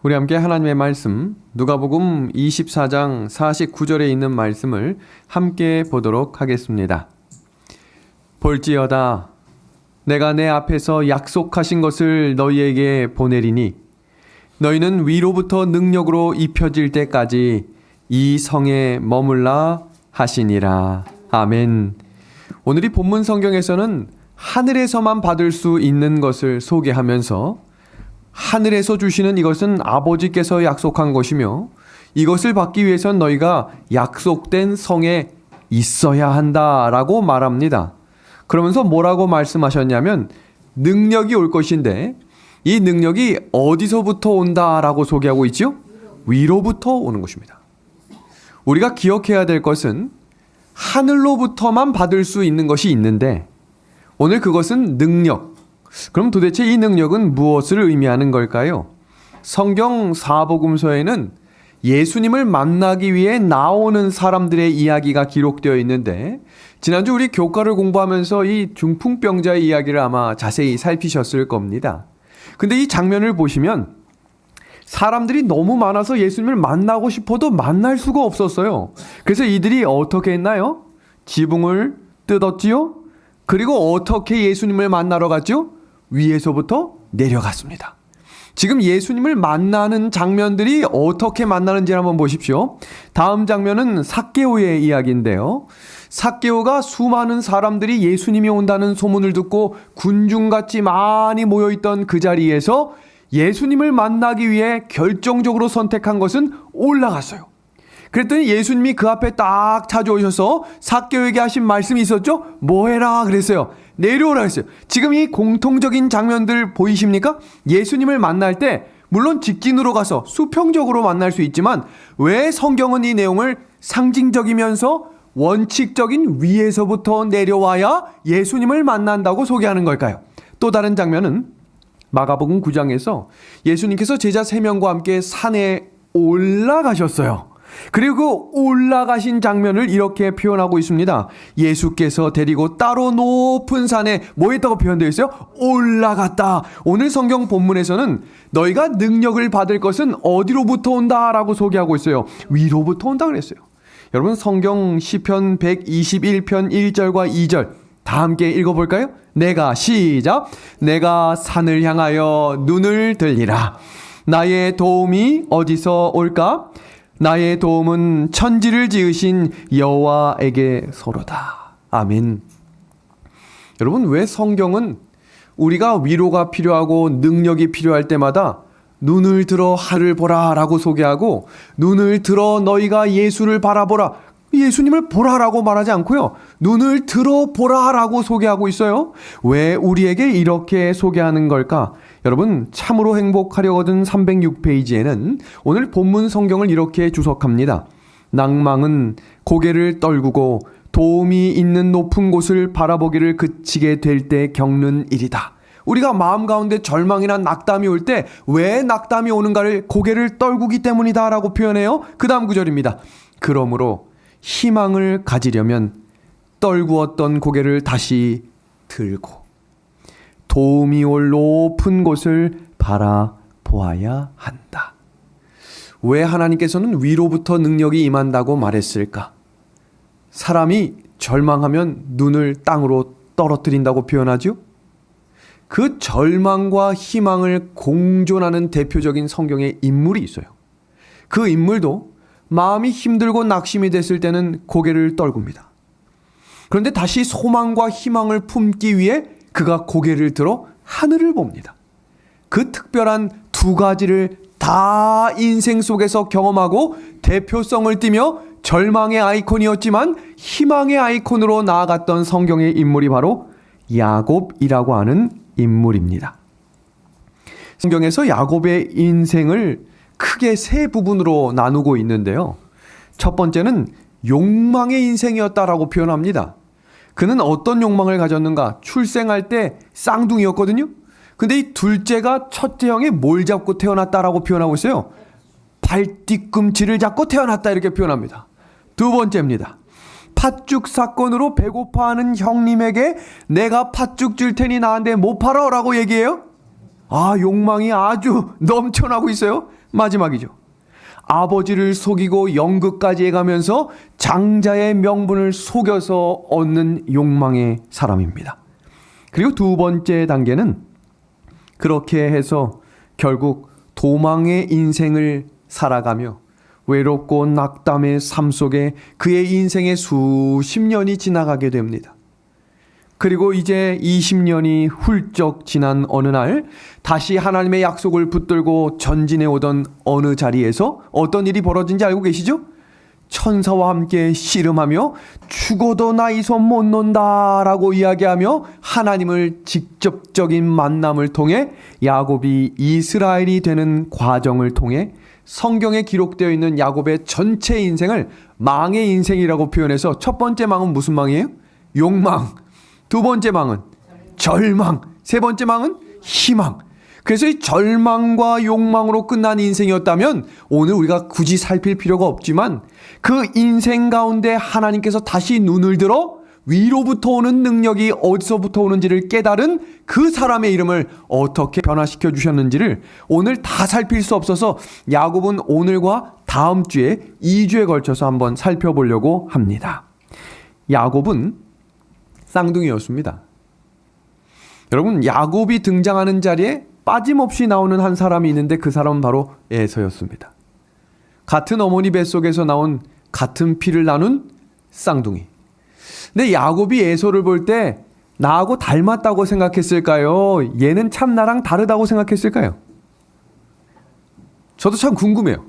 우리 함께 하나님의 말씀 누가복음 24장 49절에 있는 말씀을 함께 보도록 하겠습니다. 볼지어다 내가 내 앞에서 약속하신 것을 너희에게 보내리니 너희는 위로부터 능력으로 입혀질 때까지 이 성에 머물라 하시니라. 아멘. 오늘 이 본문 성경에서는 하늘에서만 받을 수 있는 것을 소개하면서 하늘에서 주시는 이것은 아버지께서 약속한 것이며 이것을 받기 위해선 너희가 약속된 성에 있어야 한다라고 말합니다. 그러면서 뭐라고 말씀하셨냐면 능력이 올 것인데 이 능력이 어디서부터 온다라고 소개하고 있죠? 위로부터 오는 것입니다. 우리가 기억해야 될 것은 하늘로부터만 받을 수 있는 것이 있는데 오늘 그것은 능력. 그럼 도대체 이 능력은 무엇을 의미하는 걸까요? 성경 사복음서에는 예수님을 만나기 위해 나오는 사람들의 이야기가 기록되어 있는데 지난주 우리 교과를 공부하면서 이 중풍병자의 이야기를 아마 자세히 살피셨을 겁니다. 근데 이 장면을 보시면 사람들이 너무 많아서 예수님을 만나고 싶어도 만날 수가 없었어요. 그래서 이들이 어떻게 했나요? 지붕을 뜯었지요? 그리고 어떻게 예수님을 만나러 갔죠? 위에서부터 내려갔습니다. 지금 예수님을 만나는 장면들이 어떻게 만나는지 한번 보십시오. 다음 장면은 삭개오의 이야기인데요. 삭개오가 수많은 사람들이 예수님이 온다는 소문을 듣고 군중같이 많이 모여있던 그 자리에서 예수님을 만나기 위해 결정적으로 선택한 것은 올라갔어요. 그랬더니 예수님이 그 앞에 딱 찾아오셔서 삭개오에게 하신 말씀이 있었죠? 뭐 해라 그랬어요. 내려오라 했어요. 지금 이 공통적인 장면들 보이십니까? 예수님을 만날 때 물론 직진으로 가서 수평적으로 만날 수 있지만 왜 성경은 이 내용을 상징적이면서 원칙적인 위에서부터 내려와야 예수님을 만난다고 소개하는 걸까요? 또 다른 장면은 마가복음 9장에서 예수님께서 제자 3명과 함께 산에 올라가셨어요. 그리고 올라가신 장면을 이렇게 표현하고 있습니다. 예수께서 데리고 따로 높은 산에 뭐 했다고 표현되어 있어요? 올라갔다. 오늘 성경 본문에서는 너희가 능력을 받을 것은 어디로부터 온다라고 소개하고 있어요. 위로부터 온다 그랬어요. 여러분 성경 시편 121편 1절과 2절 다 함께 읽어볼까요? 시작. 내가 산을 향하여 눈을 들리라. 나의 도움이 어디서 올까? 나의 도움은 천지를 지으신 여호와에게서로다. 아멘. 여러분 왜 성경은 우리가 위로가 필요하고 능력이 필요할 때마다 눈을 들어 하를 보라 라고 소개하고 눈을 들어 너희가 예수를 바라보라, 예수님을 보라라고 말하지 않고요. 눈을 들어보라 라고 소개하고 있어요. 왜 우리에게 이렇게 소개하는 걸까? 여러분 참으로 행복하려거든 306페이지에는 오늘 본문 성경을 이렇게 주석합니다. 낭망은 고개를 떨구고 도움이 있는 높은 곳을 바라보기를 그치게 될 때 겪는 일이다. 우리가 마음 가운데 절망이나 낙담이 올 때 왜 낙담이 오는가를 고개를 떨구기 때문이다 라고 표현해요. 그 다음 구절입니다. 그러므로 희망을 가지려면 떨구었던 고개를 다시 들고 도움이 올 높은 곳을 바라보아야 한다. 왜 하나님께서는 위로부터 능력이 임한다고 말했을까? 사람이 절망하면 눈을 땅으로 떨어뜨린다고 표현하죠? 그 절망과 희망을 공존하는 대표적인 성경의 인물이 있어요. 그 인물도 마음이 힘들고 낙심이 됐을 때는 고개를 떨굽니다. 그런데 다시 소망과 희망을 품기 위해 그가 고개를 들어 하늘을 봅니다. 그 특별한 두 가지를 다 인생 속에서 경험하고 대표성을 띠며 절망의 아이콘이었지만 희망의 아이콘으로 나아갔던 성경의 인물이 바로 야곱이라고 하는 인물입니다. 성경에서 야곱의 인생을 크게 세 부분으로 나누고 있는데요. 첫 번째는 욕망의 인생이었다라고 표현합니다. 그는 어떤 욕망을 가졌는가? 출생할 때 쌍둥이였거든요. 근데 이 둘째가 첫째 형이 뭘 잡고 태어났다라고 표현하고 있어요. 발뒤꿈치를 잡고 태어났다 이렇게 표현합니다. 두 번째입니다. 팥죽 사건으로 배고파하는 형님에게 내가 팥죽 줄 테니 나한테 못 팔아 라고 얘기해요. 욕망이 아주 넘쳐나고 있어요. 마지막이죠. 아버지를 속이고 연극까지 해가면서 장자의 명분을 속여서 얻는 욕망의 사람입니다. 그리고 두 번째 단계는 그렇게 해서 결국 도망의 인생을 살아가며 외롭고 낙담의 삶 속에 그의 인생의 수십 년이 지나가게 됩니다. 그리고 이제 20년이 훌쩍 지난 어느 날 다시 하나님의 약속을 붙들고 전진해 오던 어느 자리에서 어떤 일이 벌어진지 알고 계시죠? 천사와 함께 씨름하며 죽어도 나 이 손 못 놓는다라고 이야기하며 하나님을 직접적인 만남을 통해 야곱이 이스라엘이 되는 과정을 통해 성경에 기록되어 있는 야곱의 전체 인생을 망의 인생이라고 표현해서 첫 번째 망은 무슨 망이에요? 욕망. 두 번째 망은 절망. 세 번째 망은 희망. 그래서 이 절망과 욕망으로 끝난 인생이었다면 오늘 우리가 굳이 살필 필요가 없지만 그 인생 가운데 하나님께서 다시 눈을 들어 위로부터 오는 능력이 어디서부터 오는지를 깨달은 그 사람의 이름을 어떻게 변화시켜 주셨는지를 오늘 다 살필 수 없어서 야곱은 오늘과 다음 주에 2주에 걸쳐서 한번 살펴보려고 합니다. 야곱은 쌍둥이였습니다. 여러분, 야곱이 등장하는 자리에 빠짐없이 나오는 한 사람이 있는데 그 사람은 바로 에서였습니다. 같은 어머니 뱃속에서 나온 같은 피를 나눈 쌍둥이. 근데 야곱이 에서를 볼 때 나하고 닮았다고 생각했을까요? 얘는 참 나랑 다르다고 생각했을까요? 저도 참 궁금해요.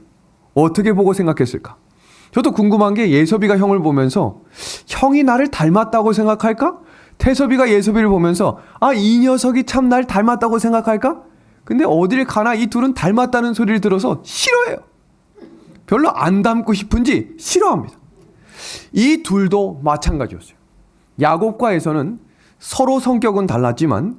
어떻게 보고 생각했을까? 저도 궁금한 게 예섭이가 형을 보면서 형이 나를 닮았다고 생각할까? 태섭이가 예섭이를 보면서 이 녀석이 참 날 닮았다고 생각할까? 근데 어딜 가나 이 둘은 닮았다는 소리를 들어서 싫어해요. 별로 안 닮고 싶은지 싫어합니다. 이 둘도 마찬가지였어요. 야곱과 에서는 서로 성격은 달랐지만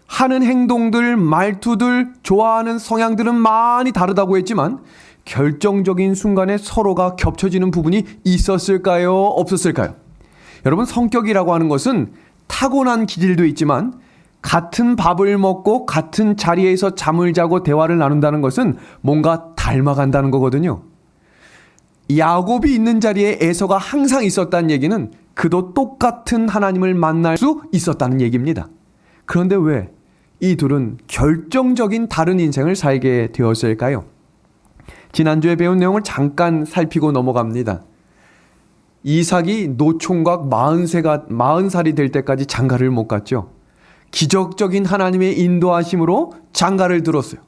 하는 행동들, 말투들, 좋아하는 성향들은 많이 다르다고 했지만 결정적인 순간에 서로가 겹쳐지는 부분이 있었을까요? 없었을까요? 여러분, 성격이라고 하는 것은 타고난 기질도 있지만 같은 밥을 먹고 같은 자리에서 잠을 자고 대화를 나눈다는 것은 뭔가 닮아간다는 거거든요. 야곱이 있는 자리에 에서가 항상 있었다는 얘기는 그도 똑같은 하나님을 만날 수 있었다는 얘기입니다. 그런데 왜 이 둘은 결정적인 다른 인생을 살게 되었을까요? 지난주에 배운 내용을 잠깐 살피고 넘어갑니다. 이삭이 노총각 40살이 될 때까지 장가를 못 갔죠. 기적적인 하나님의 인도하심으로 장가를 들었어요.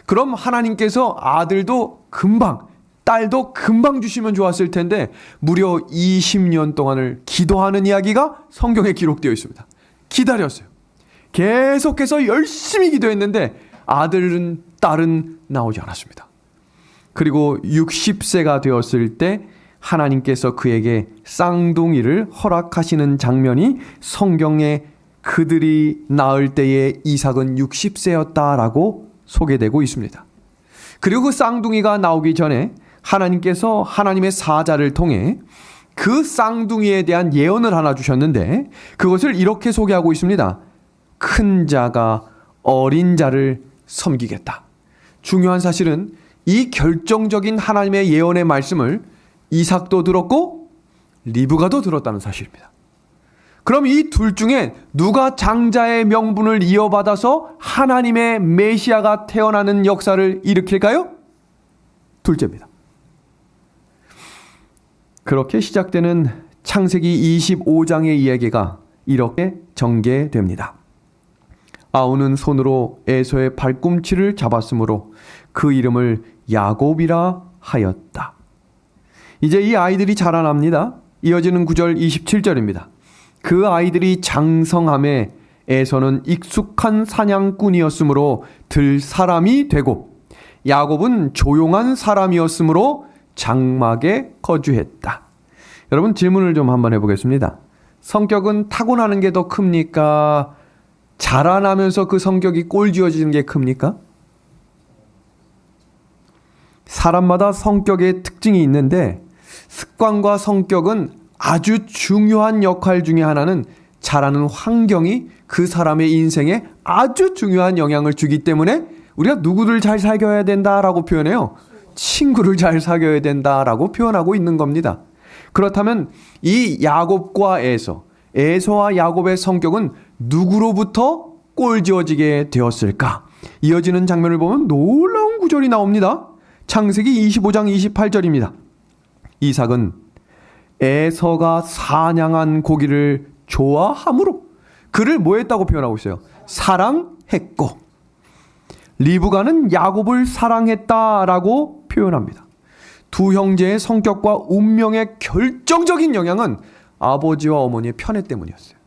그럼 하나님께서 아들도 금방, 딸도 금방 주시면 좋았을 텐데 무려 20년 동안을 기도하는 이야기가 성경에 기록되어 있습니다. 기다렸어요. 계속해서 열심히 기도했는데 아들은, 딸은 나오지 않았습니다. 그리고 60세가 되었을 때 하나님께서 그에게 쌍둥이를 허락하시는 장면이 성경에 그들이 낳을 때에 이삭은 60세였다라고 소개되고 있습니다. 그리고 그 쌍둥이가 나오기 전에 하나님께서 하나님의 사자를 통해 그 쌍둥이에 대한 예언을 하나 주셨는데 그것을 이렇게 소개하고 있습니다. 큰 자가 어린 자를 섬기겠다. 중요한 사실은 이 결정적인 하나님의 예언의 말씀을 이삭도 들었고 리브가도 들었다는 사실입니다. 그럼 이 둘 중에 누가 장자의 명분을 이어받아서 하나님의 메시아가 태어나는 역사를 일으킬까요? 둘째입니다. 그렇게 시작되는 창세기 25장의 이야기가 이렇게 전개됩니다. 아우는 손으로 에서의 발꿈치를 잡았으므로 그 이름을 야곱이라 하였다. 이제 이 아이들이 자라납니다. 이어지는 9절 27절입니다. 그 아이들이 장성함에 에서는 익숙한 사냥꾼이었으므로 들 사람이 되고 야곱은 조용한 사람이었으므로 장막에 거주했다. 여러분, 질문을 좀 한번 해보겠습니다. 성격은 타고나는 게 더 큽니까? 자라나면서 그 성격이 꼴지어지는 게 큽니까? 사람마다 성격의 특징이 있는데 습관과 성격은 아주 중요한 역할 중에 하나는 자라는 환경이 그 사람의 인생에 아주 중요한 영향을 주기 때문에 우리가 누구를 잘 사귀어야 된다라고 표현해요. 친구를 잘 사귀어야 된다라고 표현하고 있는 겁니다. 그렇다면 이 야곱과 에서와 야곱의 성격은 누구로부터 꼴지어지게 되었을까? 이어지는 장면을 보면 놀라운 구절이 나옵니다. 창세기 25장 28절입니다. 이삭은 에서가 사냥한 고기를 좋아함으로 그를 뭐 했다고 표현하고 있어요? 사랑했고, 리브가는 야곱을 사랑했다라고 표현합니다. 두 형제의 성격과 운명의 결정적인 영향은 아버지와 어머니의 편애 때문이었어요.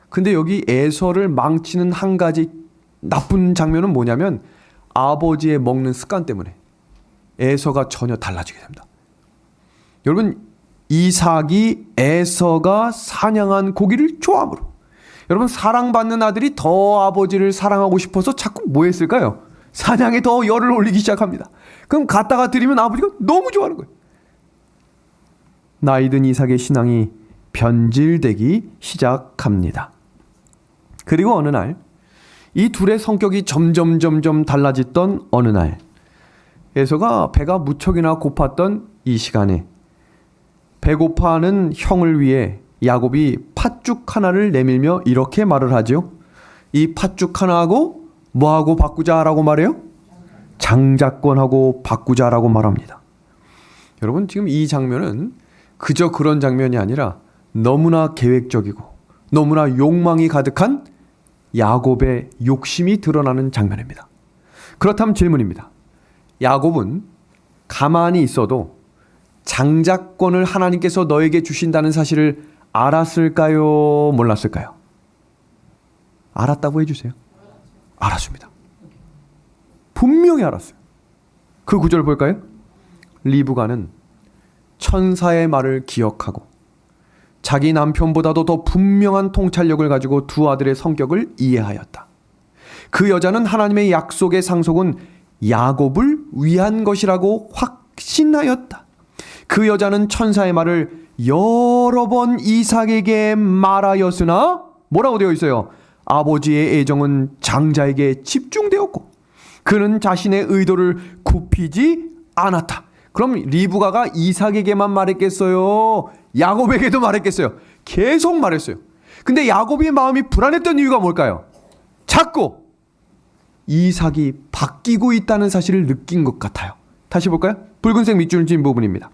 근데 여기 에서를 망치는 한 가지 나쁜 장면은 뭐냐면 아버지의 먹는 습관 때문에 에서가 전혀 달라지게 됩니다. 여러분, 이삭이 에서가 사냥한 고기를 좋아함으로, 여러분, 사랑받는 아들이 더 아버지를 사랑하고 싶어서 자꾸 뭐 했을까요? 사냥에 더 열을 올리기 시작합니다. 그럼 갖다가 드리면 아버지가 너무 좋아하는 거예요. 나이든 이삭의 신앙이 변질되기 시작합니다. 그리고 어느 날 이 둘의 성격이 점점 달라졌던 어느 날, 에서가 배가 무척이나 고팠던 이 시간에 배고파하는 형을 위해 야곱이 팥죽 하나를 내밀며 이렇게 말을 하죠. 이 팥죽 하나하고 뭐하고 바꾸자라고 말해요? 장자권하고 바꾸자라고 말합니다. 여러분, 지금 이 장면은 그저 그런 장면이 아니라 너무나 계획적이고 너무나 욕망이 가득한 야곱의 욕심이 드러나는 장면입니다. 그렇다면 질문입니다. 야곱은 가만히 있어도 장자권을 하나님께서 너에게 주신다는 사실을 알았을까요? 몰랐을까요? 알았다고 해주세요. 알았습니다. 분명히 알았어요. 그 구절 볼까요? 리브가는 천사의 말을 기억하고 자기 남편보다도 더 분명한 통찰력을 가지고 두 아들의 성격을 이해하였다. 그 여자는 하나님의 약속의 상속은 야곱을 위한 것이라고 확신하였다. 그 여자는 천사의 말을 여러 번 이삭에게 말하였으나 뭐라고 되어 있어요? 아버지의 애정은 장자에게 집중되었고 그는 자신의 의도를 굽히지 않았다. 그럼 리브가가 이삭에게만 말했겠어요? 야곱에게도 말했겠어요? 계속 말했어요. 근데 야곱의 마음이 불안했던 이유가 뭘까요? 자꾸 이삭이 바뀌고 있다는 사실을 느낀 것 같아요. 다시 볼까요? 붉은색 밑줄 진 부분입니다.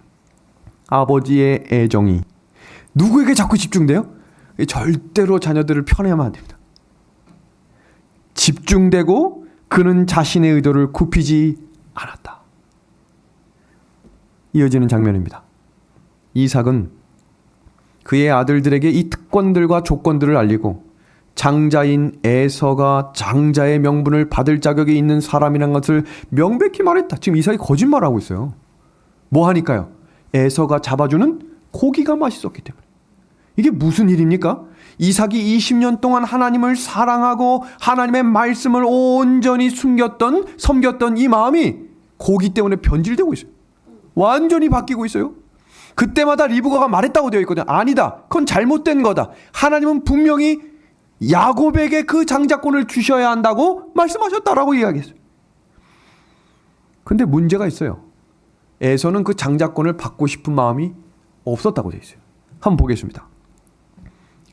아버지의 애정이 누구에게 자꾸 집중돼요? 절대로 자녀들을 편애하면 안 됩니다. 집중되고 그는 자신의 의도를 굽히지 않았다. 이어지는 장면입니다. 이삭은 그의 아들들에게 이 특권들과 조건들을 알리고 장자인 에서가 장자의 명분을 받을 자격이 있는 사람이라는 것을 명백히 말했다. 지금 이삭이 거짓말하고 있어요. 뭐 하니까요? 에서가 잡아주는 고기가 맛있었기 때문에. 이게 무슨 일입니까? 이삭이 20년 동안 하나님을 사랑하고 하나님의 말씀을 온전히 섬겼던 이 마음이 고기 때문에 변질되고 있어요. 완전히 바뀌고 있어요. 그때마다 리브가가 말했다고 되어 있거든요. 아니다. 그건 잘못된 거다. 하나님은 분명히 야곱에게 그 장자권을 주셔야 한다고 말씀하셨다라고 이야기했어요. 근데 문제가 있어요. 에서는 그 장자권을 받고 싶은 마음이 없었다고 되어 있어요. 한번 보겠습니다.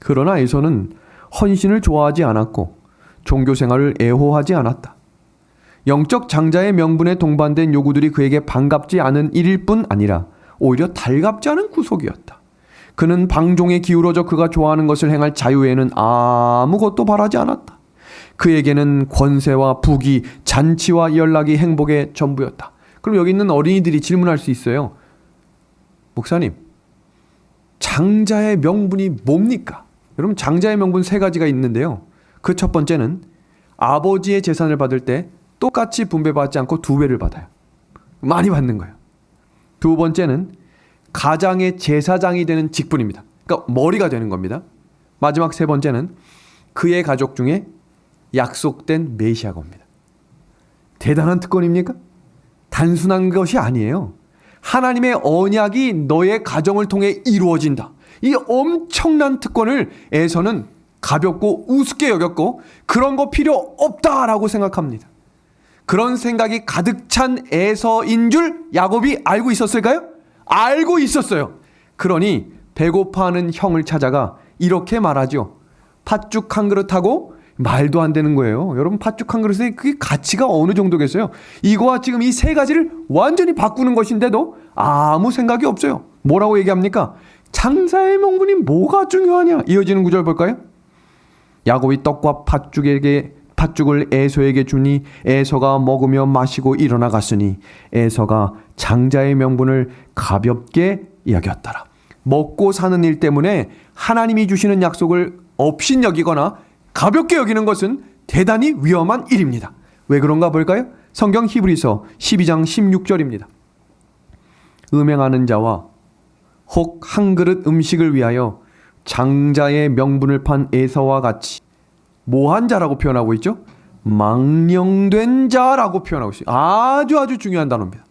그러나 에서는 헌신을 좋아하지 않았고 종교 생활을 애호하지 않았다. 영적 장자의 명분에 동반된 요구들이 그에게 반갑지 않은 일일 뿐 아니라 오히려 달갑지 않은 구속이었다. 그는 방종에 기울어져 그가 좋아하는 것을 행할 자유에는 아무것도 바라지 않았다. 그에게는 권세와 부귀, 잔치와 연락이 행복의 전부였다. 그럼 여기 있는 어린이들이 질문할 수 있어요. 목사님, 장자의 명분이 뭡니까? 여러분, 장자의 명분 세 가지가 있는데요. 그 첫 번째는 아버지의 재산을 받을 때 똑같이 분배받지 않고 2배를 받아요. 많이 받는 거예요. 두 번째는 가장의 제사장이 되는 직분입니다. 그러니까 머리가 되는 겁니다. 마지막 세 번째는 그의 가족 중에 약속된 메시아가 옵니다. 대단한 특권입니까? 단순한 것이 아니에요. 하나님의 언약이 너의 가정을 통해 이루어진다. 이 엄청난 특권을 에서는 가볍고 우습게 여겼고 그런 거 필요 없다라고 생각합니다. 그런 생각이 가득 찬 에서인 줄 야곱이 알고 있었을까요? 알고 있었어요. 그러니 배고파하는 형을 찾아가 이렇게 말하죠. 팥죽 한 그릇하고 말도 안 되는 거예요. 여러분, 팥죽 한 그릇에 그게 가치가 어느 정도겠어요? 이거와 지금 이 세 가지를 완전히 바꾸는 것인데도 아무 생각이 없어요. 뭐라고 얘기합니까? 장자의 명분이 뭐가 중요하냐? 이어지는 구절 볼까요? 야곱이 떡과 팥죽을 에서에게 주니 에서가 먹으며 마시고 일어나 갔으니 에서가 장자의 명분을 가볍게 여겼더라. 먹고 사는 일 때문에 하나님이 주시는 약속을 업신여기거나 가볍게 여기는 것은 대단히 위험한 일입니다. 왜 그런가 볼까요? 성경 히브리서 12장 16절입니다. 음행하는 자와 혹 한 그릇 음식을 위하여 장자의 명분을 판 에서와 같이 뭐한 자라고 표현하고 있죠? 망령된 자라고 표현하고 있어요. 아주 중요한 단어입니다.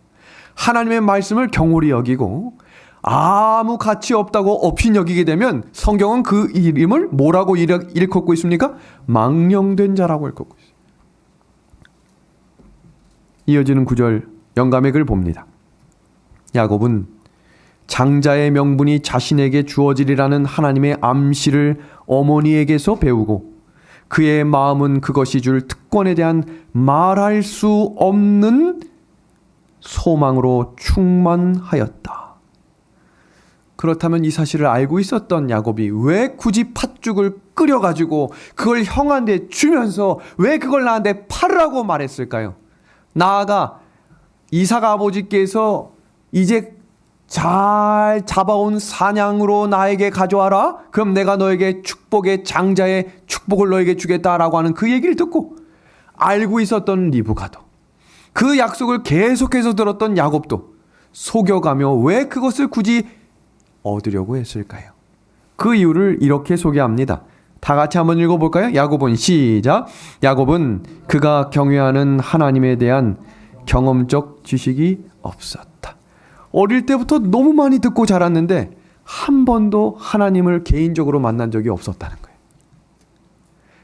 하나님의 말씀을 경홀히 여기고 아무 가치 없다고 업신 여기게 되면 성경은 그 이름을 뭐라고 일컫고 있습니까? 망령된 자라고 일컫고 있어요. 이어지는 구절 영감의 글 봅니다. 야곱은 장자의 명분이 자신에게 주어지리라는 하나님의 암시를 어머니에게서 배우고 그의 마음은 그것이 줄 특권에 대한 말할 수 없는 소망으로 충만하였다. 그렇다면 이 사실을 알고 있었던 야곱이 왜 굳이 팥죽을 끓여가지고 그걸 형한테 주면서 왜 그걸 나한테 팔으라고 말했을까요? 나아가 이삭 아버지께서 이제 잘 잡아온 사냥으로 나에게 가져와라. 그럼 내가 너에게 축복의 장자의 축복을 너에게 주겠다라고 하는 그 얘기를 듣고 알고 있었던 리브가도 그 약속을 계속해서 들었던 야곱도 속여가며 왜 그것을 굳이 얻으려고 했을까요? 그 이유를 이렇게 소개합니다. 다 같이 한번 읽어볼까요? 야곱은 시작. 야곱은 그가 경외하는 하나님에 대한 경험적 지식이 없었다. 어릴 때부터 너무 많이 듣고 자랐는데 한 번도 하나님을 개인적으로 만난 적이 없었다는 거예요.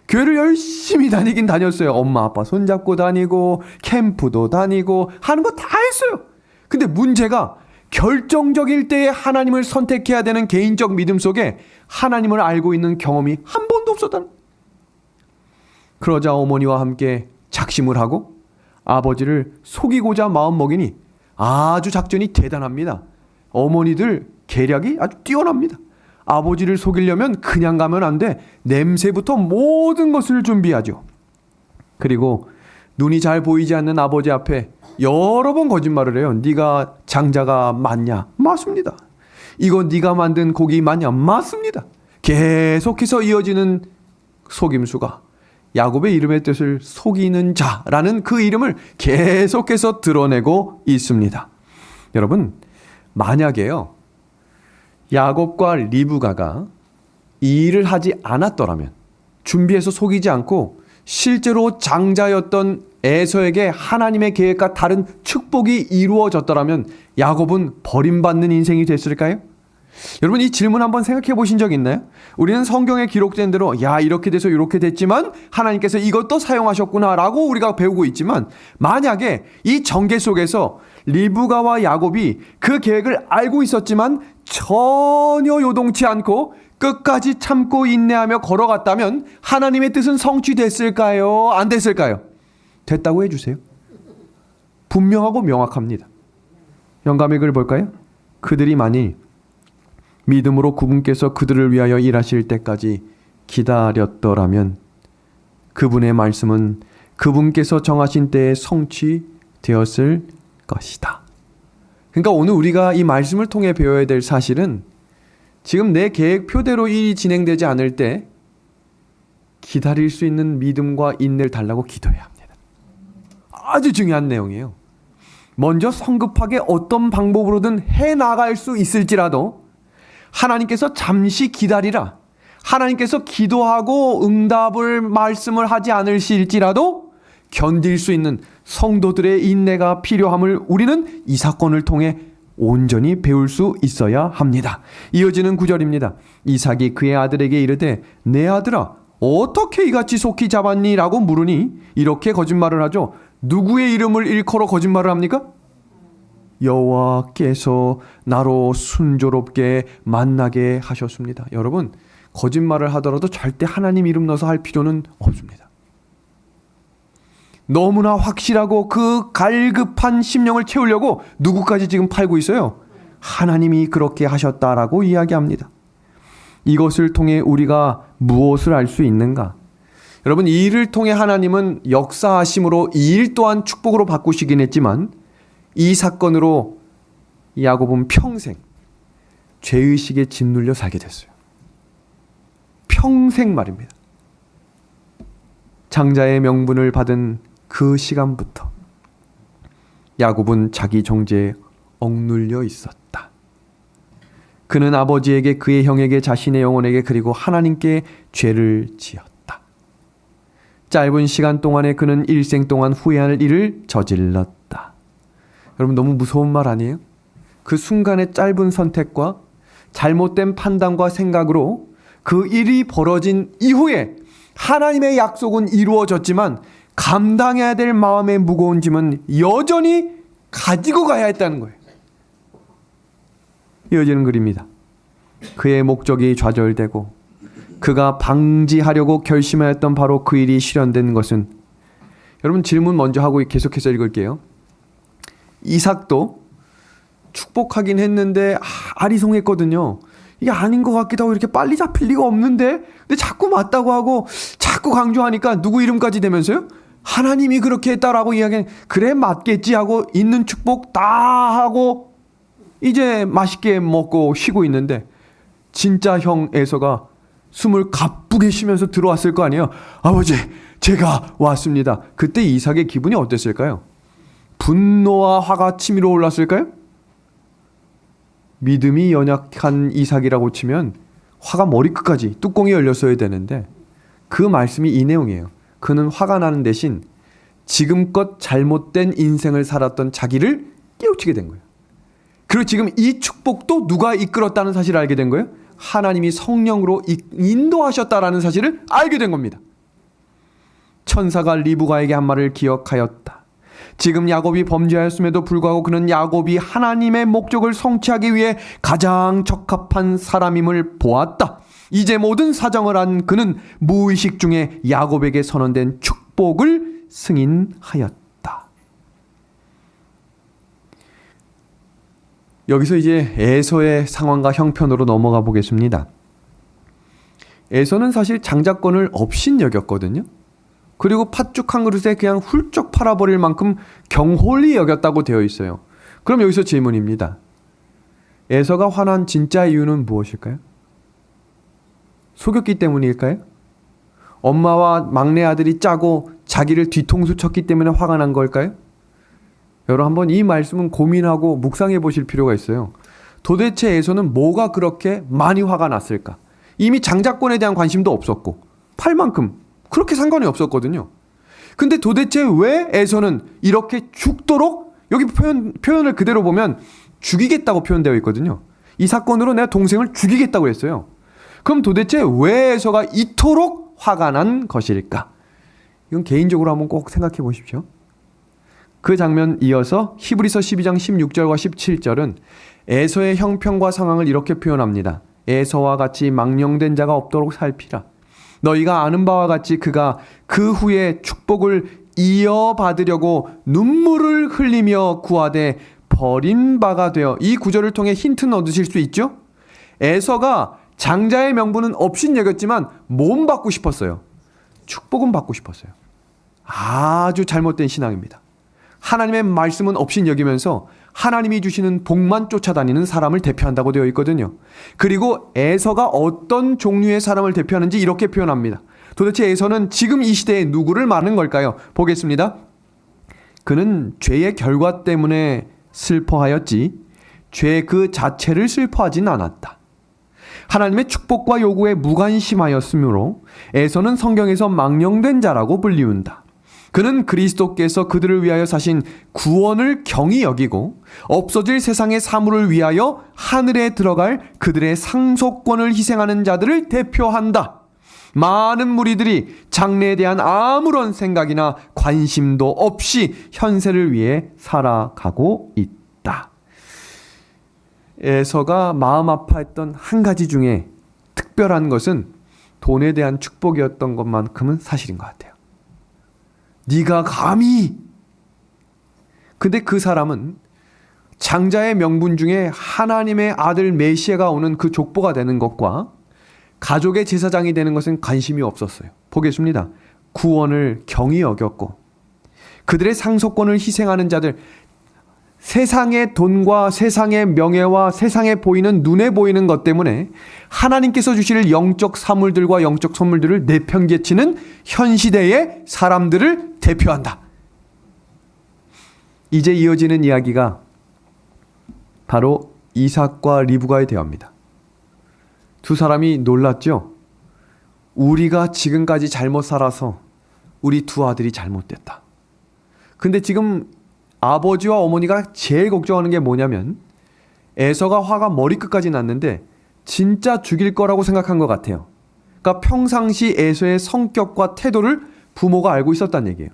교회를 열심히 다니긴 다녔어요. 엄마 아빠 손잡고 다니고 캠프도 다니고 하는 거 다 했어요. 근데 문제가 결정적일 때에 하나님을 선택해야 되는 개인적 믿음 속에 하나님을 알고 있는 경험이 한 번도 없었다는 거예요. 그러자 어머니와 함께 작심을 하고 아버지를 속이고자 마음먹이니 아주 작전이 대단합니다. 어머니들 계략이 아주 뛰어납니다. 아버지를 속이려면 그냥 가면 안 돼. 냄새부터 모든 것을 준비하죠. 그리고 눈이 잘 보이지 않는 아버지 앞에 여러 번 거짓말을 해요. 네가 장자가 맞냐? 맞습니다. 이거 네가 만든 고기 맞냐? 맞습니다. 계속해서 이어지는 속임수가 야곱의 이름의 뜻을 속이는 자라는 그 이름을 계속해서 드러내고 있습니다. 여러분, 만약에요 야곱과 리브가가 이 일을 하지 않았더라면, 준비해서 속이지 않고 실제로 장자였던 에서에게 하나님의 계획과 다른 축복이 이루어졌더라면 야곱은 버림받는 인생이 됐을까요? 여러분, 이 질문 한번 생각해 보신 적 있나요? 우리는 성경에 기록된 대로 야 이렇게 돼서 이렇게 됐지만 하나님께서 이것도 사용하셨구나 라고 우리가 배우고 있지만, 만약에 이 전개 속에서 리브가와 야곱이 그 계획을 알고 있었지만 전혀 요동치 않고 끝까지 참고 인내하며 걸어갔다면 하나님의 뜻은 성취됐을까요? 안 됐을까요? 됐다고 해주세요. 분명하고 명확합니다. 영감의 글 볼까요? 그들이 만일 믿음으로 그분께서 그들을 위하여 일하실 때까지 기다렸더라면 그분의 말씀은 그분께서 정하신 때에 성취되었을 것이다. 그러니까 오늘 우리가 이 말씀을 통해 배워야 될 사실은 지금 내 계획표대로 일이 진행되지 않을 때 기다릴 수 있는 믿음과 인내를 달라고 기도해야 합니다. 아주 중요한 내용이에요. 먼저 성급하게 어떤 방법으로든 해나갈 수 있을지라도 하나님께서 잠시 기다리라. 하나님께서 기도하고 응답을 말씀을 하지 않으실지라도 견딜 수 있는 성도들의 인내가 필요함을 우리는 이 사건을 통해 온전히 배울 수 있어야 합니다. 이어지는 구절입니다. 이삭이 그의 아들에게 이르되 내 아들아 어떻게 이같이 속히 잡았니? 라고 물으니 이렇게 거짓말을 하죠. 누구의 이름을 일컬어 거짓말을 합니까? 여호와께서 나로 순조롭게 만나게 하셨습니다. 여러분, 거짓말을 하더라도 절대 하나님 이름 넣어서 할 필요는 없습니다. 너무나 확실하고 그 갈급한 심령을 채우려고 누구까지 지금 팔고 있어요? 하나님이 그렇게 하셨다라고 이야기합니다. 이것을 통해 우리가 무엇을 알 수 있는가? 여러분, 이 일을 통해 하나님은 역사하심으로 이 일 또한 축복으로 바꾸시긴 했지만 이 사건으로 야곱은 평생 죄의식에 짓눌려 살게 됐어요. 평생 말입니다. 장자의 명분을 받은 그 시간부터 야곱은 자기 정죄에 억눌려 있었다. 그는 아버지에게, 그의 형에게, 자신의 영혼에게, 그리고 하나님께 죄를 지었다. 짧은 시간 동안에 그는 일생 동안 후회할 일을 저질렀다. 여러분, 너무 무서운 말 아니에요? 그 순간의 짧은 선택과 잘못된 판단과 생각으로 그 일이 벌어진 이후에 하나님의 약속은 이루어졌지만 감당해야 될 마음의 무거운 짐은 여전히 가지고 가야 했다는 거예요. 이어지는 글입니다. 그의 목적이 좌절되고 그가 방지하려고 결심하였던 바로 그 일이 실현된 것은, 여러분 질문 먼저 하고 계속해서 읽을게요. 이삭도 축복하긴 했는데 아리송했거든요. 이게 아닌 것 같기도 하고 이렇게 빨리 잡힐 리가 없는데, 근데 자꾸 맞다고 하고 자꾸 강조하니까 누구 이름까지 되면서요? 하나님이 그렇게 했다라고 이야기하는, 그래 맞겠지 하고 있는 축복 다 하고 이제 맛있게 먹고 쉬고 있는데 진짜 형 에서가 숨을 가쁘게 쉬면서 들어왔을 거 아니에요. 아버지, 제가 왔습니다. 그때 이삭의 기분이 어땠을까요? 분노와 화가 치밀어 올랐을까요? 믿음이 연약한 이삭이라고 치면 화가 머리끝까지 뚜껑이 열렸어야 되는데 그 말씀이 이 내용이에요. 그는 화가 나는 대신 지금껏 잘못된 인생을 살았던 자기를 깨우치게 된 거예요. 그리고 지금 이 축복도 누가 이끌었다는 사실을 알게 된 거예요? 하나님이 성령으로 인도하셨다라는 사실을 알게 된 겁니다. 천사가 리브가에게 한 말을 기억하였다. 지금 야곱이 범죄하였음에도 불구하고 그는 야곱이 하나님의 목적을 성취하기 위해 가장 적합한 사람임을 보았다. 이제 모든 사정을 안 그는 무의식 중에 야곱에게 선언된 축복을 승인하였다. 여기서 이제 에서의 상황과 형편으로 넘어가 보겠습니다. 에서는 사실 장자권을 업신여겼거든요. 그리고 팥죽 한 그릇에 그냥 훌쩍 팔아버릴 만큼 경홀히 여겼다고 되어 있어요. 그럼 여기서 질문입니다. 에서가 화난 진짜 이유는 무엇일까요? 속였기 때문일까요? 엄마와 막내 아들이 짜고 자기를 뒤통수 쳤기 때문에 화가 난 걸까요? 여러분, 한번 이 말씀은 고민하고 묵상해 보실 필요가 있어요. 도대체 에서는 뭐가 그렇게 많이 화가 났을까? 이미 장자권에 대한 관심도 없었고 팔 만큼 그렇게 상관이 없었거든요. 근데 도대체 왜 에서는 이렇게 죽도록, 여기 표현을 그대로 보면 죽이겠다고 표현되어 있거든요. 이 사건으로 내가 동생을 죽이겠다고 했어요. 그럼 도대체 왜 에서가 이토록 화가 난 것일까? 이건 개인적으로 한번 꼭 생각해 보십시오. 그 장면 이어서 히브리서 12장 16절과 17절은 에서의 형편과 상황을 이렇게 표현합니다. 에서와 같이 망령된 자가 없도록 살피라. 너희가 아는 바와 같이 그가 그 후에 축복을 이어받으려고 눈물을 흘리며 구하되 버린 바가 되어, 이 구절을 통해 힌트는 얻으실 수 있죠? 에서가 장자의 명분은 업신여겼지만 몸 받고 싶었어요. 축복은 받고 싶었어요. 아주 잘못된 신앙입니다. 하나님의 말씀은 업신여기면서 하나님이 주시는 복만 쫓아다니는 사람을 대표한다고 되어 있거든요. 그리고 에서가 어떤 종류의 사람을 대표하는지 이렇게 표현합니다. 도대체 에서는 지금 이 시대에 누구를 말하는 걸까요? 보겠습니다. 그는 죄의 결과 때문에 슬퍼하였지 죄 그 자체를 슬퍼하진 않았다. 하나님의 축복과 요구에 무관심하였으므로 에서는 성경에서 망령된 자라고 불리운다. 그는 그리스도께서 그들을 위하여 사신 구원을 경히 여기고 없어질 세상의 사물을 위하여 하늘에 들어갈 그들의 상속권을 희생하는 자들을 대표한다. 많은 무리들이 장래에 대한 아무런 생각이나 관심도 없이 현세를 위해 살아가고 있다. 에서가 마음 아파했던 한 가지 중에 특별한 것은 돈에 대한 축복이었던 것만큼은 사실인 것 같아요. 네가 감히. 근데 그 사람은 장자의 명분 중에 하나님의 아들 메시아가 오는 그 족보가 되는 것과 가족의 제사장이 되는 것은 관심이 없었어요. 보겠습니다. 구원을 경히 여겼고 그들의 상속권을 희생하는 자들, 세상의 돈과 세상의 명예와 세상에 보이는 눈에 보이는 것 때문에 하나님께서 주실 영적 사물들과 영적 선물들을 내팽개치는 현 시대의 사람들을 대표한다. 이제 이어지는 이야기가 바로 이삭과 리브가의 대화입니다. 두 사람이 놀랐죠? 우리가 지금까지 잘못 살아서 우리 두 아들이 잘못됐다. 근데 지금 아버지와 어머니가 제일 걱정하는 게 뭐냐면 에서가 화가 머리끝까지 났는데 진짜 죽일 거라고 생각한 것 같아요. 그러니까 평상시 에서의 성격과 태도를 부모가 알고 있었다는 얘기예요.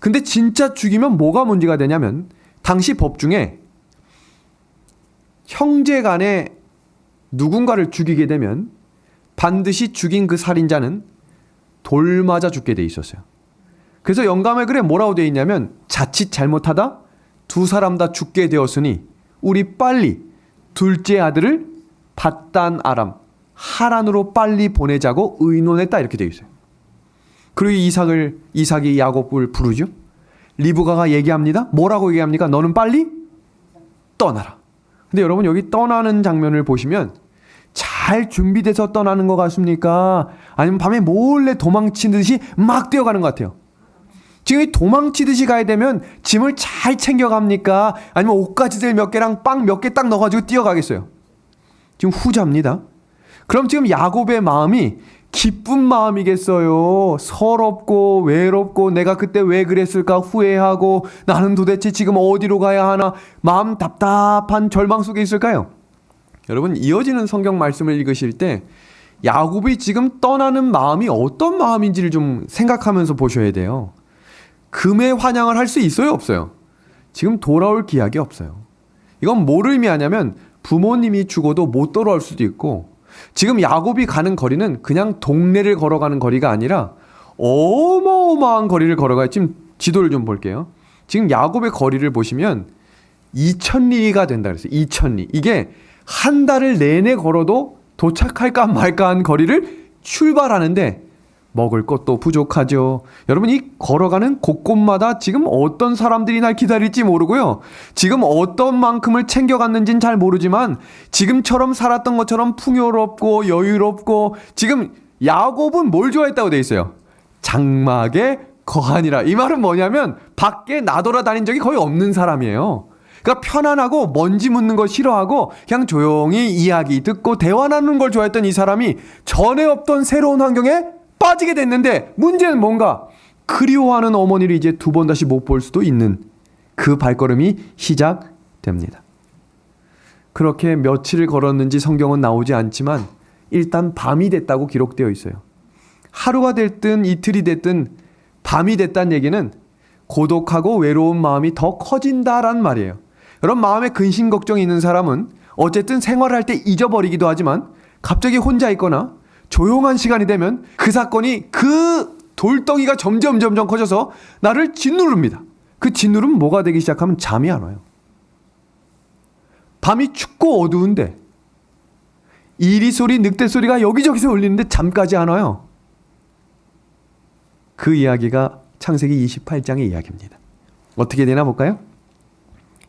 근데 진짜 죽이면 뭐가 문제가 되냐면 당시 법 중에 형제 간에 누군가를 죽이게 되면 반드시 죽인 그 살인자는 돌 맞아 죽게 돼 있었어요. 그래서 영감의 글에 뭐라고 되어 있냐면 자칫 잘못하다 두 사람 다 죽게 되었으니 우리 빨리 둘째 아들을 밧단 아람 하란으로 빨리 보내자고 의논했다 이렇게 되어 있어요. 그리고 이삭이 야곱을 부르죠. 리브가가 얘기합니다. 뭐라고 얘기합니까? 너는 빨리 떠나라. 근데 여러분 여기 떠나는 장면을 보시면 잘 준비돼서 떠나는 것 같습니까? 아니면 밤에 몰래 도망치듯이 막 뛰어가는 것 같아요. 지금 도망치듯이 가야 되면 짐을 잘 챙겨갑니까? 아니면 옷가지들 몇 개랑 빵 몇 개 딱 넣어가지고 뛰어가겠어요? 지금 후자입니다. 그럼 지금 야곱의 마음이 기쁜 마음이겠어요? 서럽고 외롭고 내가 그때 왜 그랬을까 후회하고 나는 도대체 지금 어디로 가야 하나 마음 답답한 절망 속에 있을까요? 여러분 이어지는 성경 말씀을 읽으실 때 야곱이 지금 떠나는 마음이 어떤 마음인지를 좀 생각하면서 보셔야 돼요. 금의 환영을 할 수 있어요 없어요? 지금 돌아올 기약이 없어요. 이건 뭘 의미하냐면 부모님이 죽어도 못 돌아올 수도 있고 지금 야곱이 가는 거리는 그냥 동네를 걸어가는 거리가 아니라 어마어마한 거리를 걸어가요. 지금 지도를 좀 볼게요. 지금 야곱의 거리를 보시면 2000리가 된다 그랬어요. 2000리. 이게 한 달을 내내 걸어도 도착할까 말까한 거리를 출발하는데 먹을 것도 부족하죠. 여러분 이 걸어가는 곳곳마다 지금 어떤 사람들이 날 기다릴지 모르고요. 지금 어떤 만큼을 챙겨갔는지는 잘 모르지만 지금처럼 살았던 것처럼 풍요롭고 여유롭고 지금 야곱은 뭘 좋아했다고 돼 있어요? 장막에 거하니라. 이 말은 뭐냐면 밖에 나돌아다닌 적이 거의 없는 사람이에요. 그러니까 편안하고 먼지 묻는 거 싫어하고 그냥 조용히 이야기 듣고 대화 나누는 걸 좋아했던 이 사람이 전에 없던 새로운 환경에 빠지게 됐는데 문제는 뭔가 그리워하는 어머니를 이제 두 번 다시 못 볼 수도 있는 그 발걸음이 시작됩니다. 그렇게 며칠을 걸었는지 성경은 나오지 않지만 일단 밤이 됐다고 기록되어 있어요. 하루가 됐든 이틀이 됐든 밤이 됐다는 얘기는 고독하고 외로운 마음이 더 커진다란 말이에요. 여러분 마음에 근심 걱정이 있는 사람은 어쨌든 생활할 때 잊어버리기도 하지만 갑자기 혼자 있거나 조용한 시간이 되면 그 사건이 그 돌덩이가 점점 커져서 나를 짓누릅니다. 그 짓누르면 뭐가 되기 시작하면 잠이 안 와요. 밤이 춥고 어두운데 이리 소리 늑대 소리가 여기저기서 울리는데 잠까지 안 와요. 그 이야기가 창세기 28장의 이야기입니다. 어떻게 되나 볼까요?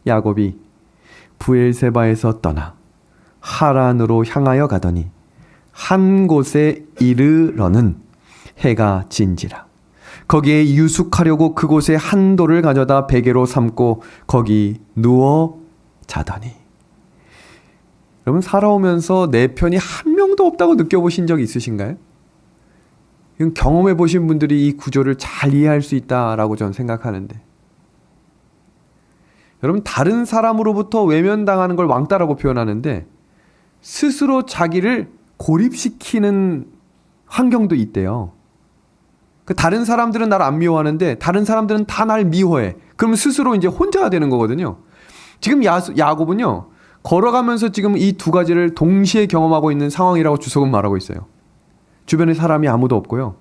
야곱이 브엘세바에서 떠나 하란으로 향하여 가더니 한 곳에 이르러는 해가 진지라. 거기에 유숙하려고 그곳에 한 돌을 가져다 베개로 삼고 거기 누워 자더니. 여러분 살아오면서 내 편이 한 명도 없다고 느껴보신 적 있으신가요? 경험해 보신 분들이 이 구조를 잘 이해할 수 있다라고 저는 생각하는데, 여러분 다른 사람으로부터 외면당하는 걸 왕따라고 표현하는데 스스로 자기를 고립시키는 환경도 있대요. 다른 사람들은 나를 안 미워하는데 다른 사람들은 다 날 미워해. 그럼 스스로 이제 혼자가 되는 거거든요. 지금 야곱은요, 걸어가면서 지금 이 두 가지를 동시에 경험하고 있는 상황이라고 주석은 말하고 있어요. 주변에 사람이 아무도 없고요.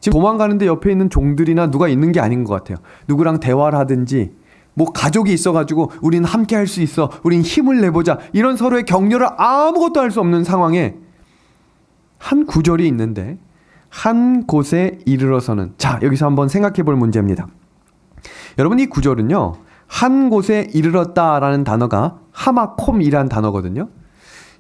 지금 도망가는데 옆에 있는 종들이나 누가 있는 게 아닌 것 같아요. 누구랑 대화를 하든지 뭐 가족이 있어가지고 우리는 함께 할 수 있어, 우린 힘을 내보자, 이런 서로의 격려를 아무것도 할 수 없는 상황에 한 구절이 있는데, 한 곳에 이르러서는, 자, 여기서 한번 생각해 볼 문제입니다. 여러분, 이 구절은요, 한 곳에 이르렀다라는 단어가 하마콤이란 단어거든요.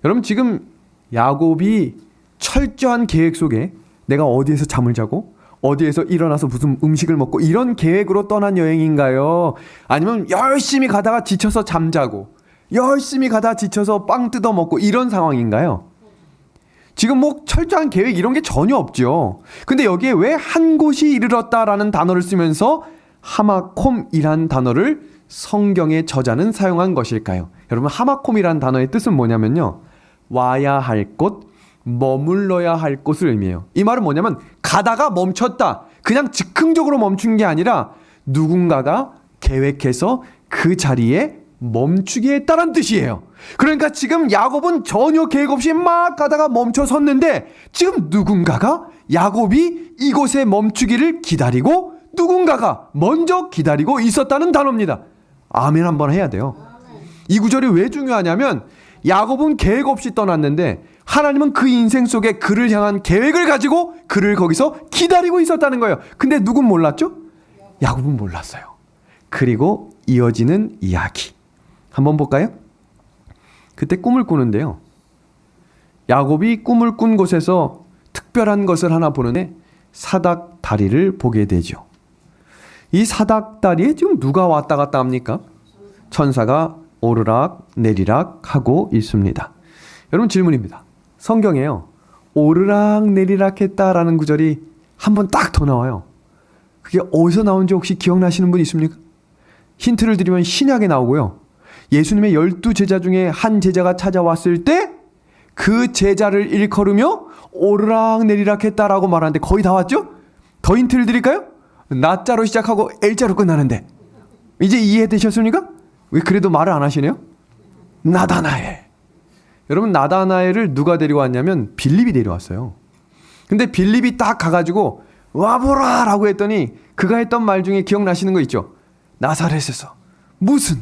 여러분, 지금 야곱이 철저한 계획 속에 내가 어디에서 잠을 자고 어디에서 일어나서 무슨 음식을 먹고 이런 계획으로 떠난 여행인가요? 아니면 열심히 가다가 지쳐서 잠자고 열심히 가다가 지쳐서 빵 뜯어 먹고 이런 상황인가요? 지금 뭐 철저한 계획 이런 게 전혀 없죠. 근데 여기에 왜 한 곳이 이르렀다라는 단어를 쓰면서 하마콤이란 단어를 성경의 저자는 사용한 것일까요? 여러분, 하마콤이란 단어의 뜻은 뭐냐면요, 와야 할 곳, 머물러야 할 곳을 의미해요. 이 말은 뭐냐면 가다가 멈췄다, 그냥 즉흥적으로 멈춘 게 아니라 누군가가 계획해서 그 자리에 멈추게 했다는 뜻이에요. 그러니까 지금 야곱은 전혀 계획 없이 막 가다가 멈춰 섰는데 지금 누군가가 야곱이 이곳에 멈추기를 기다리고 누군가가 먼저 기다리고 있었다는 단어입니다. 아멘 한번 해야 돼요. 이 구절이 왜 중요하냐면 야곱은 계획 없이 떠났는데 하나님은 그 인생 속에 그를 향한 계획을 가지고 그를 거기서 기다리고 있었다는 거예요. 근데 누군 몰랐죠? 야곱은 몰랐어요. 그리고 이어지는 이야기 한번 볼까요? 그때 꿈을 꾸는데요, 야곱이 꿈을 꾼 곳에서 특별한 것을 하나 보는데 사닥다리를 보게 되죠. 이 사닥다리에 지금 누가 왔다 갔다 합니까? 천사가 오르락 내리락 하고 있습니다. 여러분, 질문입니다. 성경에요, 오르락 내리락 했다라는 구절이 한 번 딱 더 나와요. 그게 어디서 나온지 혹시 기억나시는 분 있습니까? 힌트를 드리면 신약에 나오고요, 예수님의 12제자 중에 한 제자가 찾아왔을 때 그 제자를 일컬으며 오르락 내리락 했다라고 말하는데 거의 다 왔죠? 더 힌트를 드릴까요? 나자로 시작하고 L자로 끝나는데 이제 이해되셨습니까? 왜 그래도 말을 안 하시네요? 나다나엘. 여러분, 나다나엘을 누가 데려왔냐면 빌립이 데려왔어요. 근데 빌립이 딱 가가지고 와보라 라고 했더니 그가 했던 말 중에 기억나시는 거 있죠? 나사렛에서 무슨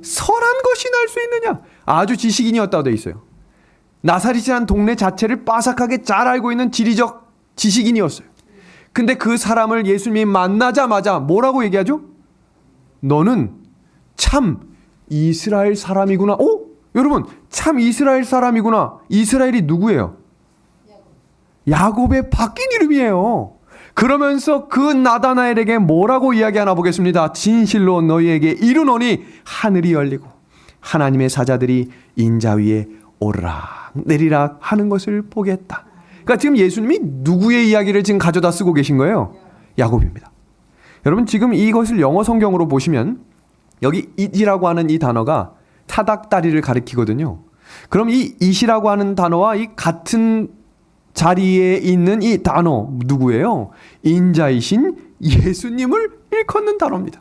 선한 것이 날 수 있느냐. 아주 지식인이었다고 돼 있어요. 나사렛이라는 동네 자체를 빠삭하게 잘 알고 있는 지리적 지식인이었어요. 근데 그 사람을 예수님이 만나자마자 뭐라고 얘기하죠? 너는 참 이스라엘 사람이구나. 여러분, 참 이스라엘 사람이구나. 이스라엘이 누구예요? 야곱의 바뀐 이름이에요. 그러면서 그 나다나엘에게 뭐라고 이야기하나 보겠습니다. 진실로 너희에게 이르노니 하늘이 열리고 하나님의 사자들이 인자 위에 오르락 내리락 하는 것을 보겠다. 그러니까 지금 예수님이 누구의 이야기를 지금 가져다 쓰고 계신 거예요? 야곱입니다. 여러분, 지금 이것을 영어 성경으로 보시면 여기 it이라고 하는 이 단어가 사닥다리를 가리키거든요. 그럼 이 it이라고 하는 단어와 이 같은 자리에 있는 이 단어 누구예요? 인자이신 예수님을 일컫는 단어입니다.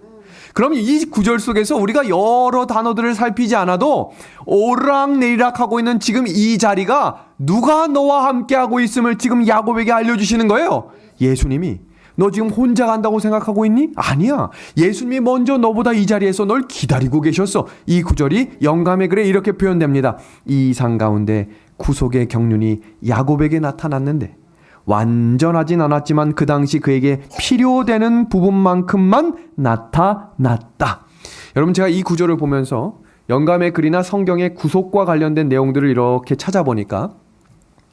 그럼 이 구절 속에서 우리가 여러 단어들을 살피지 않아도 오르락내리락 하고 있는 지금 이 자리가 누가 너와 함께하고 있음을 지금 야곱에게 알려주시는 거예요. 예수님이. 너 지금 혼자 간다고 생각하고 있니? 아니야. 예수님이 먼저 너보다 이 자리에서 널 기다리고 계셨어. 이 구절이 영감의 글에 이렇게 표현됩니다. 이 이상 가운데 구속의 경륜이 야곱에게 나타났는데 완전하진 않았지만 그 당시 그에게 필요되는 부분만큼만 나타났다. 여러분, 제가 이 구절을 보면서 영감의 글이나 성경의 구속과 관련된 내용들을 이렇게 찾아보니까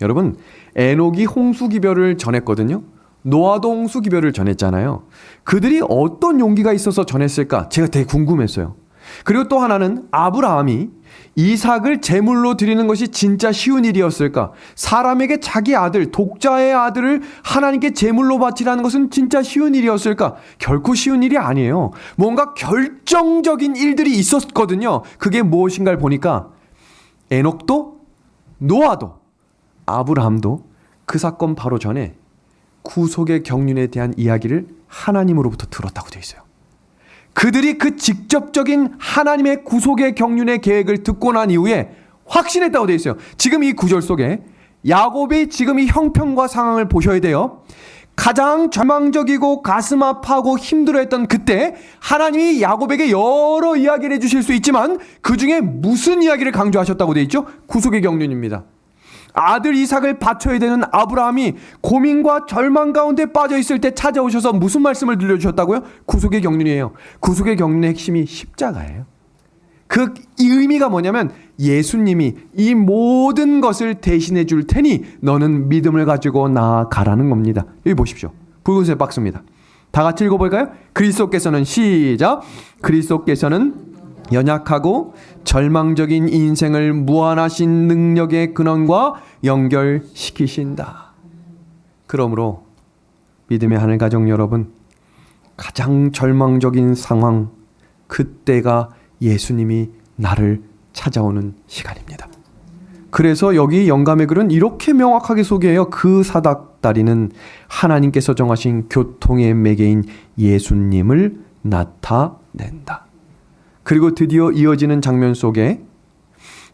여러분, 에녹이 홍수기별을 전했거든요. 노아도 홍수기별을 전했잖아요. 그들이 어떤 용기가 있어서 전했을까? 제가 되게 궁금했어요. 그리고 또 하나는 아브라함이 이삭을 제물로 드리는 것이 진짜 쉬운 일이었을까? 사람에게 자기 아들, 독자의 아들을 하나님께 제물로 바치라는 것은 진짜 쉬운 일이었을까? 결코 쉬운 일이 아니에요. 뭔가 결정적인 일들이 있었거든요. 그게 무엇인가를 보니까 에녹도 노아도 아브라함도 그 사건 바로 전에 구속의 경륜에 대한 이야기를 하나님으로부터 들었다고 되어 있어요. 그들이 그 직접적인 하나님의 구속의 경륜의 계획을 듣고 난 이후에 확신했다고 되어 있어요. 지금 이 구절 속에 야곱이 지금 이 형편과 상황을 보셔야 돼요. 가장 절망적이고 가슴 아파하고 힘들어했던 그때 하나님이 야곱에게 여러 이야기를 해주실 수 있지만 그 중에 무슨 이야기를 강조하셨다고 되어 있죠? 구속의 경륜입니다. 아들 이삭을 바쳐야 되는 아브라함이 고민과 절망 가운데 빠져 있을 때 찾아오셔서 무슨 말씀을 들려주셨다고요? 구속의 경륜이에요. 구속의 경륜의 핵심이 십자가예요. 그 의미가 뭐냐면 예수님이 이 모든 것을 대신해 줄 테니 너는 믿음을 가지고 나아가라는 겁니다. 여기 보십시오. 붉은색 박스입니다. 다 같이 읽어볼까요? 그리스도께서는 시작. 그리스도께서는 연약하고 절망적인 인생을 무한하신 능력의 근원과 연결시키신다. 그러므로 믿음의 하늘 가족 여러분, 가장 절망적인 상황, 그때가 예수님이 나를 찾아오는 시간입니다. 그래서 여기 영감의 글은 이렇게 명확하게 소개해요. 그 사닥다리는 하나님께서 정하신 교통의 매개인 예수님을 나타낸다. 그리고 드디어 이어지는 장면 속에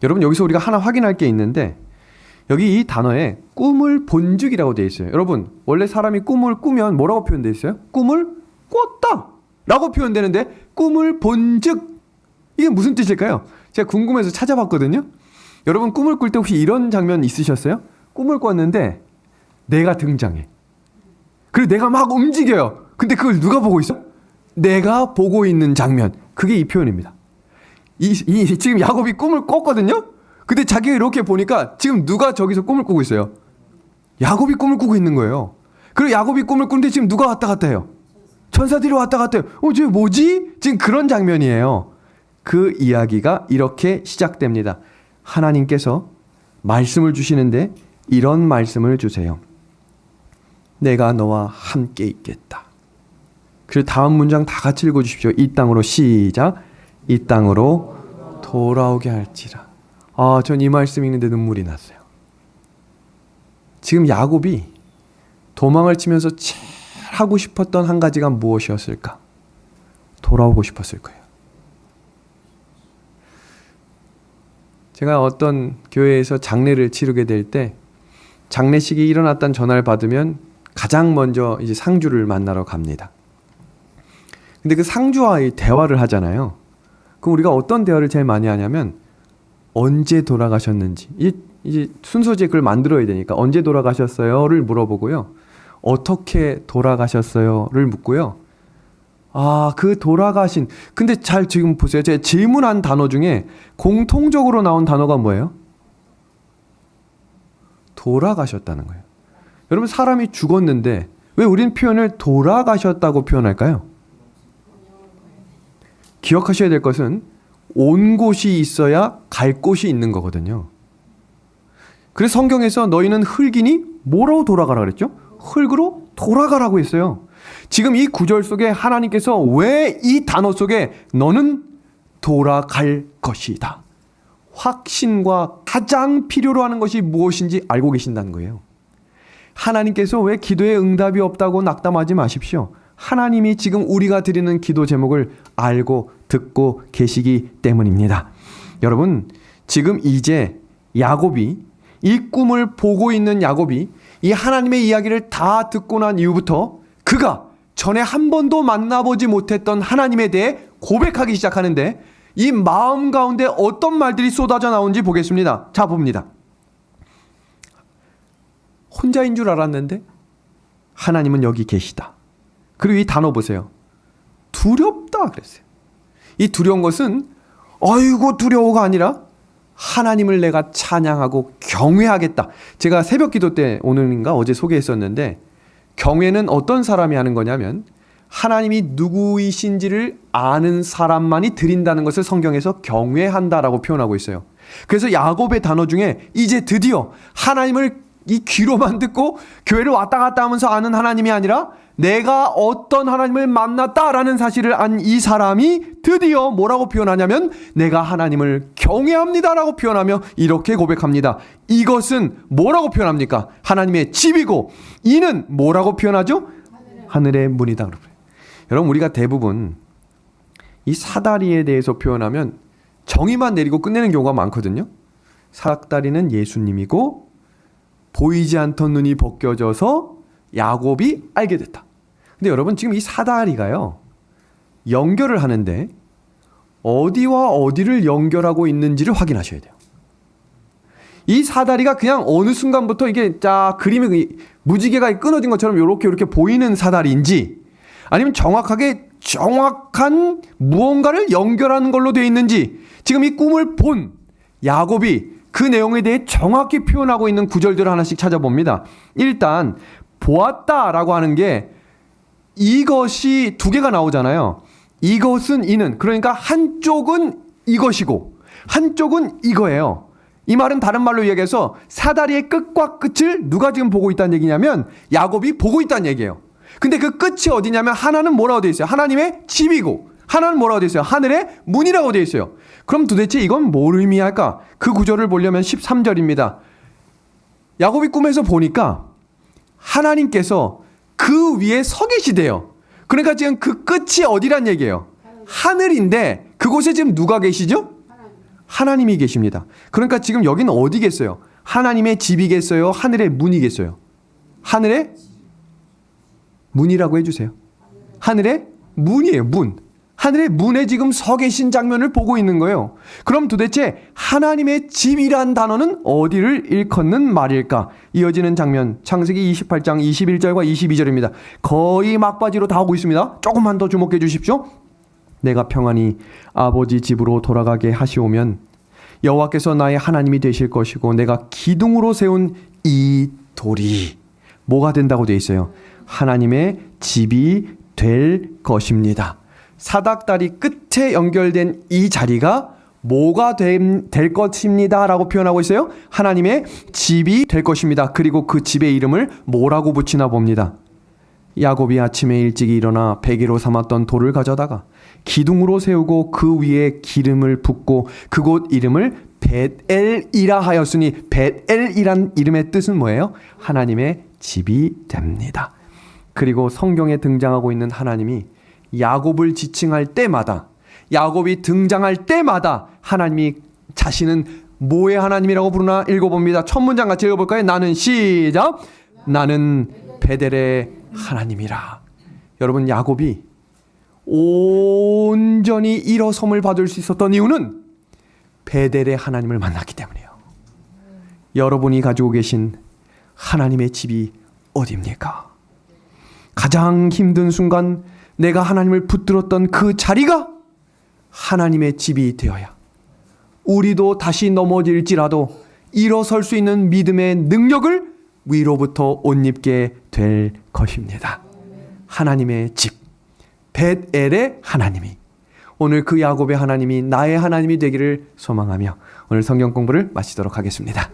여러분 여기서 우리가 하나 확인할 게 있는데 여기 이 단어에 꿈을 본 적이라고 되어 있어요. 여러분 원래 사람이 꿈을 꾸면 뭐라고 표현되어 있어요? 꿈을 꿨다 라고 표현되는데 꿈을 본 적 이게 무슨 뜻일까요? 제가 궁금해서 찾아봤거든요. 여러분 꿈을 꿀 때 혹시 이런 장면 있으셨어요? 꿈을 꿨는데 내가 등장해. 그리고 내가 막 움직여요. 근데 그걸 누가 보고 있어? 내가 보고 있는 장면. 그게 이 표현입니다. 지금 야곱이 꿈을 꿨거든요. 근데 자기가 이렇게 보니까 지금 누가 저기서 꿈을 꾸고 있어요? 야곱이 꿈을 꾸고 있는 거예요. 그리고 야곱이 꿈을 꾸는데 지금 누가 왔다 갔다 해요? 천사들이 왔다 갔다 해요. 저 뭐지? 지금 그런 장면이에요. 그 이야기가 이렇게 시작됩니다. 하나님께서 말씀을 주시는데 이런 말씀을 주세요. 내가 너와 함께 있겠다. 그리고 다음 문장 다 같이 읽어주십시오. 이 땅으로 시작. 이 땅으로 돌아오게 할지라. 전 이 말씀 읽는데 눈물이 났어요. 지금 야곱이 도망을 치면서 제일 하고 싶었던 한 가지가 무엇이었을까? 돌아오고 싶었을 거예요. 제가 어떤 교회에서 장례를 치르게 될 때 장례식이 일어났다는 전화를 받으면 가장 먼저 이제 상주를 만나러 갑니다. 근데 그 상주와의 대화를 하잖아요. 그럼 우리가 어떤 대화를 제일 많이 하냐면 언제 돌아가셨는지 이제 순서지에 그걸 만들어야 되니까 언제 돌아가셨어요를 물어보고요. 어떻게 돌아가셨어요를 묻고요. 그 돌아가신 근데 잘 지금 보세요. 제가 질문한 단어 중에 공통적으로 나온 단어가 뭐예요? 돌아가셨다는 거예요. 여러분 사람이 죽었는데 왜 우리는 표현을 돌아가셨다고 표현할까요? 기억하셔야 될 것은 온 곳이 있어야 갈 곳이 있는 거거든요. 그래서 성경에서 너희는 흙이니 뭐라고 돌아가라 그랬죠? 흙으로 돌아가라고 했어요. 지금 이 구절 속에 하나님께서 왜 이 단어 속에 너는 돌아갈 것이다. 확신과 가장 필요로 하는 것이 무엇인지 알고 계신다는 거예요. 하나님께서 왜 기도에 응답이 없다고 낙담하지 마십시오. 하나님이 지금 우리가 드리는 기도 제목을 알고 듣고 계시기 때문입니다. 여러분, 지금 이제 야곱이 이 꿈을 보고 있는 야곱이 이 하나님의 이야기를 다 듣고 난 이후부터 그가 전에 한 번도 만나보지 못했던 하나님에 대해 고백하기 시작하는데 이 마음 가운데 어떤 말들이 쏟아져 나오는지 보겠습니다. 자, 봅니다. 혼자인 줄 알았는데 하나님은 여기 계시다. 그리고 이 단어 보세요. 두렵다 그랬어요. 이 두려운 것은 아이고 두려워가 아니라 하나님을 내가 찬양하고 경외하겠다. 제가 새벽 기도 때 오늘인가 어제 소개했었는데 경외는 어떤 사람이 하는 거냐면 하나님이 누구이신지를 아는 사람만이 드린다는 것을 성경에서 경외한다라고 표현하고 있어요. 그래서 야곱의 단어 중에 이제 드디어 하나님을 이 귀로만 듣고 교회를 왔다 갔다 하면서 아는 하나님이 아니라 내가 어떤 하나님을 만났다라는 사실을 안 이 사람이 드디어 뭐라고 표현하냐면 내가 하나님을 경외합니다라고 표현하며 이렇게 고백합니다. 이것은 뭐라고 표현합니까? 하나님의 집이고 이는 뭐라고 표현하죠? 하늘의 문이다. 여러분, 우리가 대부분 이 사다리에 대해서 표현하면 정의만 내리고 끝내는 경우가 많거든요. 사다리는 예수님이고 보이지 않던 눈이 벗겨져서 야곱이 알게 됐다. 근데 여러분, 지금 이 사다리가요, 연결을 하는데 어디와 어디를 연결하고 있는지를 확인하셔야 돼요. 이 사다리가 그냥 어느 순간부터 이게 자 그림이 무지개가 끊어진 것처럼 이렇게 보이는 사다리인지, 아니면 정확한 무언가를 연결하는 걸로 되어 있는지, 지금 이 꿈을 본 야곱이 그 내용에 대해 정확히 표현하고 있는 구절들을 하나씩 찾아봅니다. 일단 보았다라고 하는 게 이것이 두 개가 나오잖아요. 이것은 이는, 그러니까 한쪽은 이것이고 한쪽은 이거예요. 이 말은 다른 말로 이야기해서 사다리의 끝과 끝을 누가 지금 보고 있다는 얘기냐면 야곱이 보고 있다는 얘기예요. 근데 그 끝이 어디냐면 하나는 뭐라고 되어 있어요? 하나님의 집이고 하나는 뭐라고 되어 있어요? 하늘의 문이라고 되어 있어요. 그럼 도대체 이건 뭘 의미할까? 그 구절을 보려면 13절입니다. 야곱이 꿈에서 보니까 하나님께서 그 위에 서 계시대요. 그러니까 지금 그 끝이 어디란 얘기예요? 하늘인데 그곳에 지금 누가 계시죠? 하나님이 계십니다. 그러니까 지금 여기는 어디겠어요? 하나님의 집이겠어요? 하늘의 문이겠어요? 하늘의 문이라고 해주세요. 하늘의 문이에요. 문. 하늘의 문에 지금 서 계신 장면을 보고 있는 거예요. 그럼 도대체 하나님의 집이란 단어는 어디를 일컫는 말일까? 이어지는 장면, 창세기 28장 21절과 22절입니다. 거의 막바지로 다 오고 있습니다. 조금만 더 주목해 주십시오. 내가 평안히 아버지 집으로 돌아가게 하시오면 여호와께서 나의 하나님이 되실 것이고 내가 기둥으로 세운 이 돌이 뭐가 된다고 되어 있어요? 하나님의 집이 될 것입니다. 사닥다리 끝에 연결된 이 자리가 뭐가 될 것입니다 라고 표현하고 있어요? 하나님의 집이 될 것입니다. 그리고 그 집의 이름을 뭐라고 붙이나 봅니다. 야곱이 아침에 일찍이 일어나 베개로 삼았던 돌을 가져다가 기둥으로 세우고 그 위에 기름을 붓고 그곳 이름을 벳엘이라 하였으니, 벳엘이란 이름의 뜻은 뭐예요? 하나님의 집이 됩니다. 그리고 성경에 등장하고 있는 하나님이 야곱을 지칭할 때마다, 야곱이 등장할 때마다 하나님이 자신은 뭐의 하나님이라고 부르나 읽어봅니다. 첫 문장 같이 읽어볼까요? 나는 시작. 나는 베델의 하나님이라. 여러분, 야곱이 온전히 일어섬을 받을 수 있었던 이유는 베델의 하나님을 만났기 때문이에요. 여러분이 가지고 계신 하나님의 집이 어디입니까? 가장 힘든 순간 내가 하나님을 붙들었던 그 자리가 하나님의 집이 되어야 우리도 다시 넘어질지라도 일어설 수 있는 믿음의 능력을 위로부터 옷 입게 될 것입니다. 하나님의 집, 벳엘의 하나님이, 오늘 그 야곱의 하나님이 나의 하나님이 되기를 소망하며 오늘 성경 공부를 마치도록 하겠습니다.